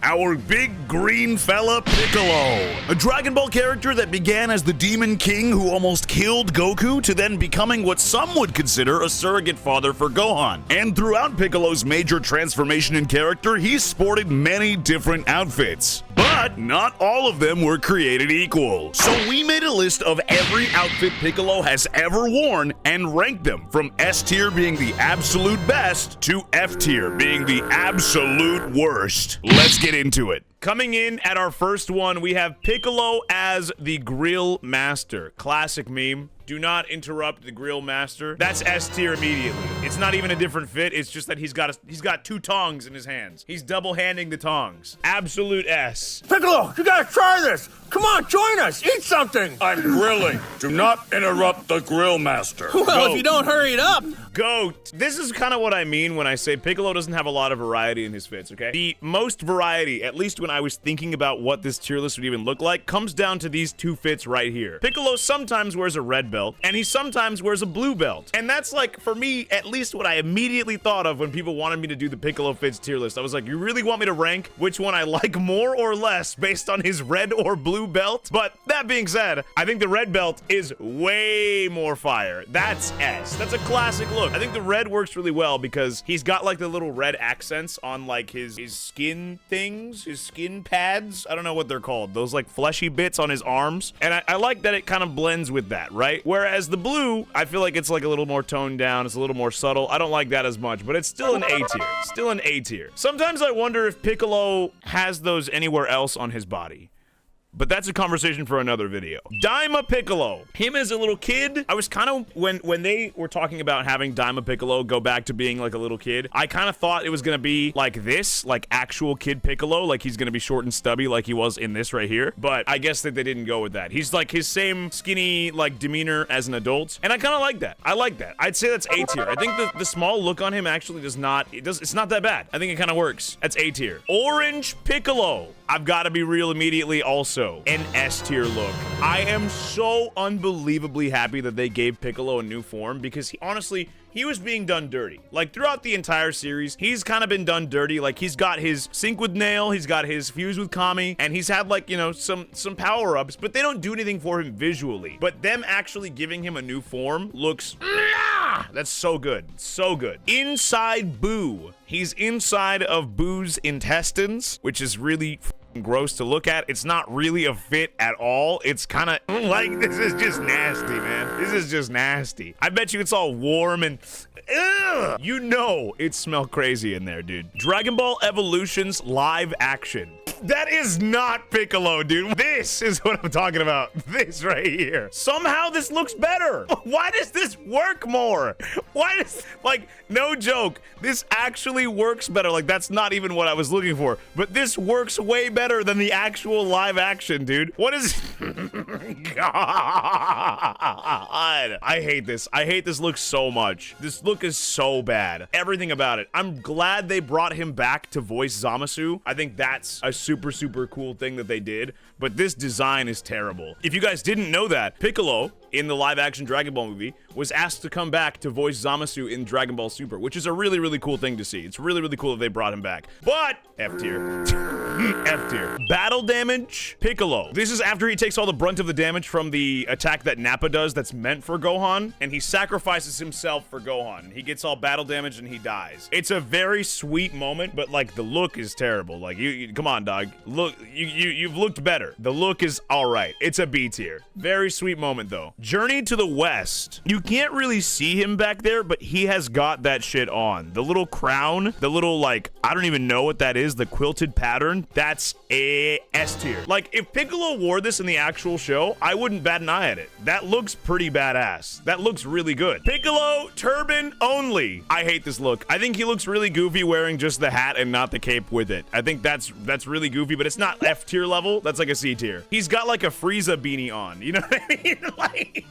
our big green fella Piccolo. A Dragon Ball character that began as the Demon King who almost killed Goku to then becoming what some would consider a surrogate father for Gohan. And throughout Piccolo's major transformation in character, he sported many different outfits. But not all of them were created equal. So we made a list of every outfit Piccolo has ever worn and ranked them from S tier being the absolute best to F tier being the absolute worst. Let's get into it. Coming in at our first one, we have Piccolo as the Grill Master. Classic meme. Do not interrupt the Grill Master. That's S tier immediately. It's not even a different fit. It's just that he's got two tongs in his hands. He's double-handing the tongs. Absolute S. Piccolo, you gotta try this. Come on, join us. Eat something. I'm grilling. Do not interrupt the Grill Master. Well, if you don't hurry it up. Goat. This is kind of what I mean when I say Piccolo doesn't have a lot of variety in his fits, okay? The most variety, at least when I was thinking about what this tier list would even look like, comes down to these two fits right here. Piccolo sometimes wears a red belt, and he sometimes wears a blue belt. And that's like, for me, at least what I immediately thought of when people wanted me to do the Piccolo fits tier list. I was like, you really want me to rank which one I like more or less based on his red or blue belt? But that being said, I think the red belt is way more fire. That's S. That's a classic look. I think the red works really well because he's got like the little red accents on like his skin things, his skin pads. I don't know what they're called. Those like fleshy bits on his arms. And I like that it kind of blends with that, right? Whereas the blue, I feel like it's like a little more toned down. It's a little more subtle. I don't like that as much, but it's still an A tier. Still an A tier. Sometimes I wonder if Piccolo has those anywhere else on his body. But that's a conversation for another video. Daima Piccolo. Him as a little kid. I was kind of, when they were talking about having Daima Piccolo go back to being like a little kid, I kind of thought it was gonna be like this, like actual kid Piccolo, like he's gonna be short and stubby like he was in this right here. But I guess that they didn't go with that. He's like his same skinny like demeanor as an adult. And I kind of like that. I like that. I'd say that's A tier. I think the small look on him actually it's not that bad. I think it kind of works. That's A tier. Orange Piccolo. I've got to be real immediately also. An S tier look. I am so unbelievably happy that they gave Piccolo a new form because honestly, he was being done dirty. Like throughout the entire series, he's kind of been done dirty. Like he's got his sync with Nail, he's got his fuse with Kami, and he's had like, you know, some power-ups, but they don't do anything for him visually. But them actually giving him a new form looks, that's so good. So good. Inside Boo. He's inside of Boo's intestines, which is really gross to look at. It's not really a fit at all. It's kind of like, this is just nasty, man. This is just nasty. I bet you it's all warm and ugh, you know it smelled crazy in there, dude. Dragon Ball Evolutions live action. That is not Piccolo, dude. This is what I'm talking about. This right here. Somehow this looks better. Why does this work more? Why does, like, no joke, this actually works better. Like, that's not even what I was looking for. But this works way better than the actual live action, dude. What is... God. I hate this. I hate this look so much. This look is so bad. Everything about it. I'm glad they brought him back to voice Zamasu. I think that's a super cool thing that they did, but this design is terrible. If you guys didn't know that, Piccolo in the live action Dragon Ball movie was asked to come back to voice Zamasu in Dragon Ball Super, which is a really cool thing to see. It's really cool that they brought him back. But F tier. F tier. Battle damage, Piccolo. This is after he takes all the brunt of the damage from the attack that Nappa does that's meant for Gohan, and he sacrifices himself for Gohan. He gets all battle damage and he dies. It's a very sweet moment, but like the look is terrible. Like you come on, dog. Look, you've looked better. The look is all right. It's a B tier. Very sweet moment though. Journey to the West. You can't really see him back there, but he has got that shit on. The little crown, the little like, I don't even know what that is, the quilted pattern, that's a S tier. Like if Piccolo wore this in the actual show, I wouldn't bat an eye at it. That looks pretty badass. That looks really good. Piccolo turban only. I hate this look. I think he looks really goofy wearing just the hat and not the cape with it. I think that's really goofy, but it's not F tier level. That's like a C tier. He's got like a Frieza beanie on. You know what I mean? Like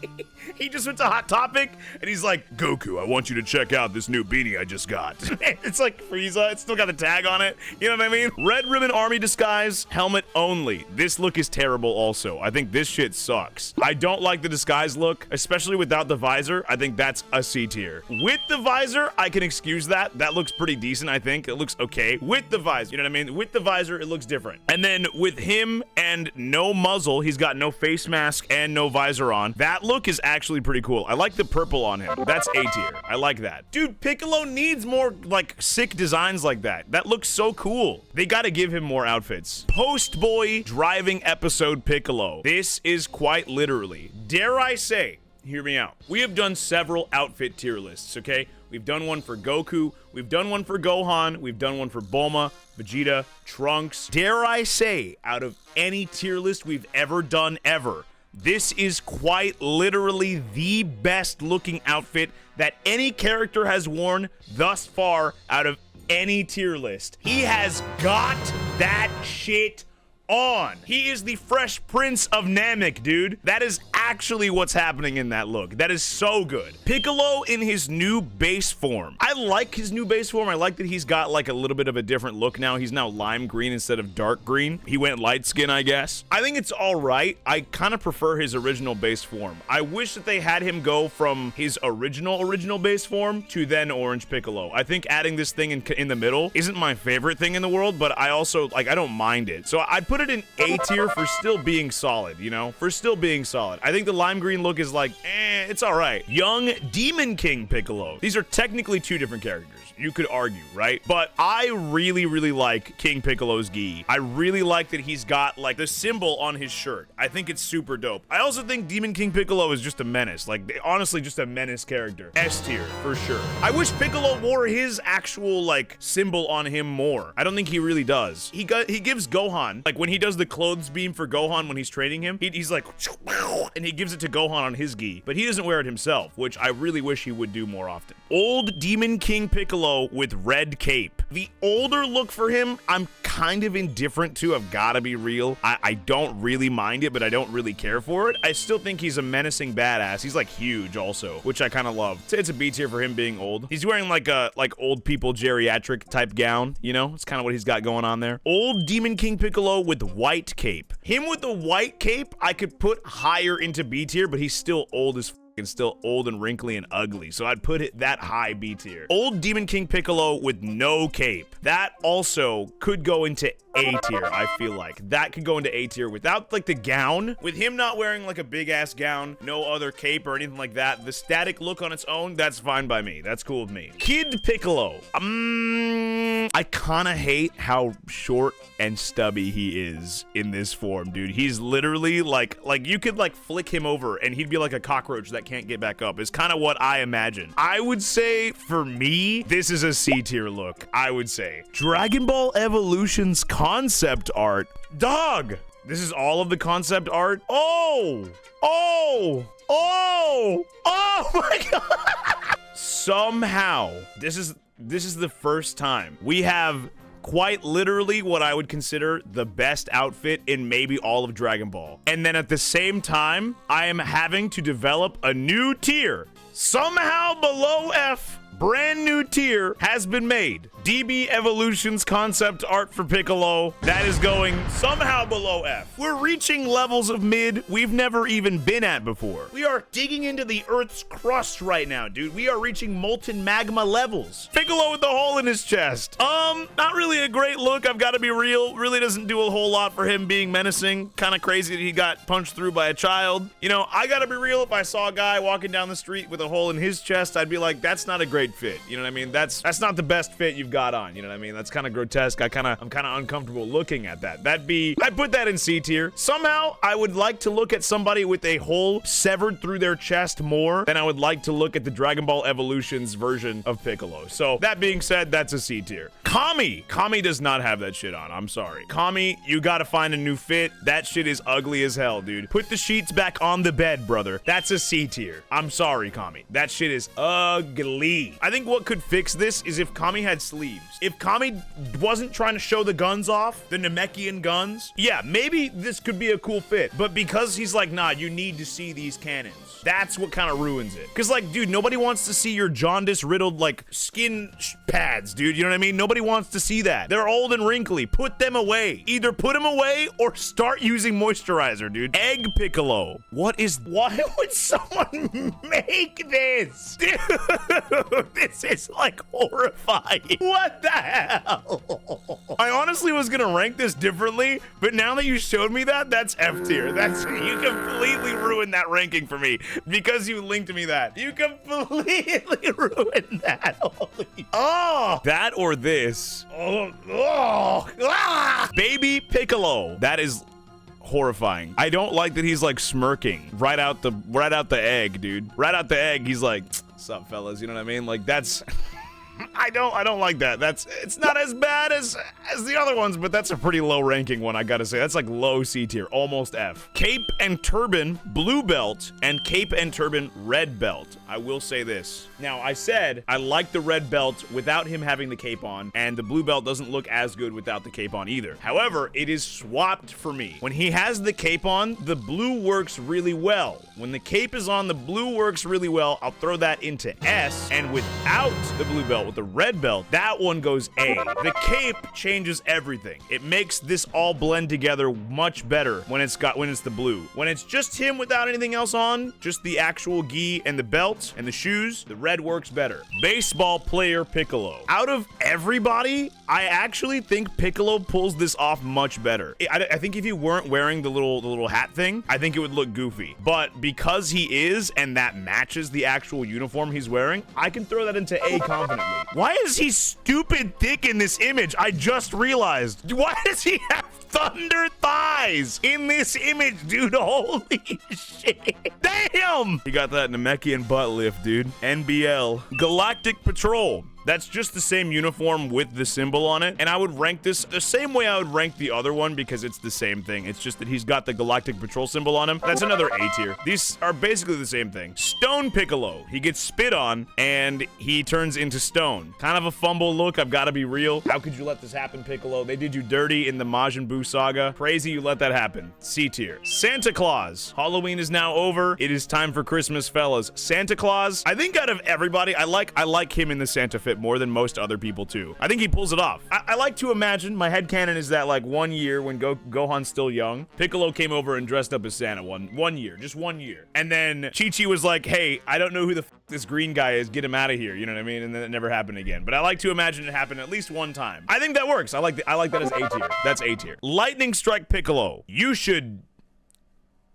he just went to Hot Topic and he's like, Goku, I want you to check out this new beanie I just got. It's like Frieza. It's still got the tag on it. You know what I mean? Red ribbon armor army disguise, helmet only. This look is terrible also. I think this shit sucks. I don't like the disguise look, especially without the visor. I think that's a C tier. With the visor, I can excuse that. That looks pretty decent, I think. It looks okay. With the visor, you know what I mean? With the visor, it looks different. And then with him and no muzzle, he's got no face mask and no visor on. That look is actually pretty cool. I like the purple on him. That's A tier. I like that. Dude, Piccolo needs more like sick designs like that. That looks so cool. They gotta give him more outfits. Post Boy driving episode Piccolo. This is quite literally, dare I say, hear me out. We have done several outfit tier lists, okay? We've done one for Goku, we've done one for Gohan, we've done one for Bulma, Vegeta, Trunks. Dare I say, out of any tier list we've ever done ever, this is quite literally the best looking outfit that any character has worn thus far out of any tier list. He has got that shit on. He is the Fresh Prince of Namek, dude. That is actually what's happening in that look. That is so good. Piccolo in his new base form. I like his new base form. I like that he's got like a little bit of a different look now. He's now lime green instead of dark green. He went light skin, I guess. I think it's all right. I kind of prefer his original base form. I wish that they had him go from his original base form to then Orange Piccolo. I think adding this thing in the middle isn't my favorite thing in the world, but I also, like, I don't mind it. So I'd put it in A tier for still being solid, you know? For still being solid. I think the lime green look is like, it's all right. Young Demon King Piccolo. These are technically two different characters. You could argue, right? But I really, really like King Piccolo's gi. I really like that he's got like the symbol on his shirt. I think it's super dope. I also think Demon King Piccolo is just a menace. Like, honestly, just a menace character. S tier, for sure. I wish Piccolo wore his actual, like, symbol on him more. I don't think he really does. He gives Gohan, like, when he does the clothes beam for Gohan when he's training him, he's like, and he gives it to Gohan on his gi. But he doesn't wear it himself, which I really wish he would do more often. Old Demon King Piccolo with red cape. The older look for him, I'm kind of indifferent to. I've gotta be real. I don't really mind it, but I don't really care for it. I still think he's a menacing badass. He's like huge also, which I kind of love. It's a B tier for him being old. He's wearing like a old people geriatric type gown, you know? It's kind of what he's got going on there. Old Demon King Piccolo with white cape. Him with the white cape, I could put higher into B tier, but he's still old as and still old and wrinkly and ugly, so I'd put it that high B tier. Old Demon King Piccolo with no cape. That also could go into A tier, I feel like. That could go into A tier without like the gown. With him not wearing like a big ass gown, no other cape or anything like that, the static look on its own, that's fine by me. That's cool with me. Kid Piccolo. I kind of hate how short and stubby he is in this form, dude. He's literally like you could like flick him over and he'd be like a cockroach that can't get back up. Is kind of what I imagine. I would say for me, this is a C tier look. I would say Dragon Ball Evolution's concept art. Dog, this is all of the concept art. Oh my god. Somehow this is the first time we have quite literally what I would consider the best outfit in maybe all of Dragon Ball. And then at the same time, I am having to develop a new tier. Somehow below F, brand new tier has been made. DB Evolution's concept art for Piccolo. That is going somehow below F. We're reaching levels of mid we've never even been at before. We are digging into the Earth's crust right now, dude. We are reaching molten magma levels. Piccolo with the hole in his chest. Not really a great look, I've got to be real. Really doesn't do a whole lot for him being menacing. Kind of crazy that he got punched through by a child. You know, I gotta be real. If I saw a guy walking down the street with a hole in his chest, I'd be like, that's not a great fit. You know what I mean? That's not the best fit you've got on. You know what I mean? That's kind of grotesque. I'm kind of uncomfortable looking at that. I put that in C tier. Somehow, I would like to look at somebody with a hole severed through their chest more than I would like to look at the Dragon Ball Evolution's version of Piccolo. So that being said, that's a C tier. Kami does not have that shit on. I'm sorry. Kami, you gotta find a new fit. That shit is ugly as hell, dude. Put the sheets back on the bed, brother. That's a C tier. I'm sorry, Kami. That shit is ugly. I think what could fix this is if Kami had sleeves. sleeves. If Kami wasn't trying to show the guns off, the Namekian guns, yeah, maybe this could be a cool fit. But because he's like, nah, you need to see these cannons, that's what kind of ruins it. Because, like, dude, nobody wants to see your jaundice-riddled, like, skin pads, dude. You know what I mean? Nobody wants to see that. They're old and wrinkly. Put them away. Either put them away or start using moisturizer, dude. Egg Piccolo. Why would someone make this? Dude, this is, like, horrifying. What the hell? I honestly was gonna rank this differently, but now that you showed me that, that's F tier. You completely ruined that ranking for me. Because you linked me that. You completely ruined that. Oh, that or this. Baby Piccolo. That is horrifying. I don't like that he's like smirking right out the egg, dude. Right out the egg, he's like, "What's up, fellas?" You know what I mean? Like, that's I don't like that. It's not as bad as the other ones, but that's a pretty low ranking one, I gotta say. That's like low C tier, almost F. Cape and turban, blue belt, and cape and turban, red belt. I will say this. Now, I said I like the red belt without him having the cape on, and the blue belt doesn't look as good without the cape on either. However, it is swapped for me. When he has the cape on, the blue works really well. When the cape is on, the blue works really well. I'll throw that into S, and without the blue belt, with the red belt, that one goes A. The cape changes everything. It makes this all blend together much better when it's the blue. When it's just him without anything else on, just the actual gi and the belt and the shoes, the red works better. Baseball player Piccolo. Out of everybody, I actually think Piccolo pulls this off much better. I think if he weren't wearing the little hat thing, I think it would look goofy. But because he is, and that matches the actual uniform he's wearing, I can throw that into A confidently. Why is he stupid thick in this image? I just realized. Why does he have thunder thighs in this image, dude? Holy shit. Damn! He got that Namekian butt lift, dude. NBL. Galactic Patrol. That's just the same uniform with the symbol on it. And I would rank this the same way I would rank the other one because it's the same thing. It's just that he's got the Galactic Patrol symbol on him. That's another A tier. These are basically the same thing. Stone Piccolo. He gets spit on and he turns into stone. Kind of a fumble look, I've got to be real. How could you let this happen, Piccolo? They did you dirty in the Majin Buu saga. Crazy you let that happen. C tier. Santa Claus. Halloween is now over. It is time for Christmas, fellas. Santa Claus, I think out of everybody, I like him in the Santa fit more than most other people too. I think he pulls it off. I like to imagine, my headcanon is that like 1 year when Gohan's still young, Piccolo came over and dressed up as Santa one year, just 1 year. And then Chi-Chi was like, hey, I don't know who the f this green guy is, get him out of here, you know what I mean? And then it never happened again. But I like to imagine it happened at least one time. I think that works. I like that as A tier. That's A tier. Lightning Strike Piccolo. You should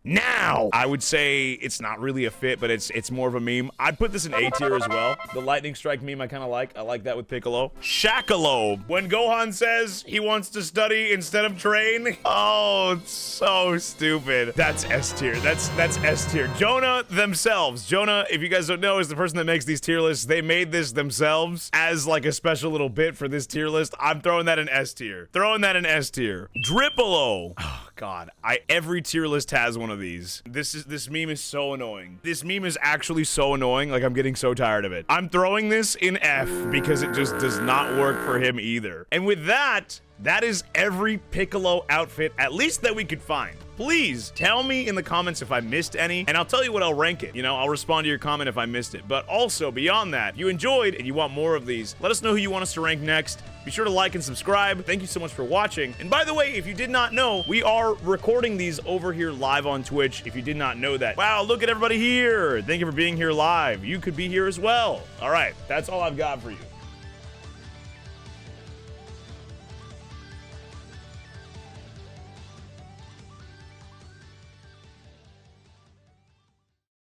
now, I would say it's not really a fit, but it's more of a meme. I'd put this in A tier as well. The lightning strike meme I kind of like. I like that with Piccolo. Shakalobe. When Gohan says he wants to study instead of train. Oh, it's so stupid. That's S tier. That's S tier. Jonah themselves. Jonah, if you guys don't know, is the person that makes these tier lists. They made this themselves as like a special little bit for this tier list. I'm throwing that in S tier. Throwing that in S tier. Dripolo. Oh, God. Every tier list has one of these. This meme is so annoying. This meme is actually so annoying. Like, I'm getting so tired of it. I'm throwing this in F because it just does not work for him either. And with that is every Piccolo outfit, at least that we could find. Please tell me in the comments if I missed any, and I'll tell you what I'll rank it. You know, I'll respond to your comment if I missed it. But also, beyond that, if you enjoyed and you want more of these, let us know who you want us to rank next. Be sure to like and subscribe. Thank you so much for watching. And by the way, if you did not know, we are recording these over here live on Twitch, if you did not know that. Wow, look at everybody here. Thank you for being here live. You could be here as well. All right, that's all I've got for you.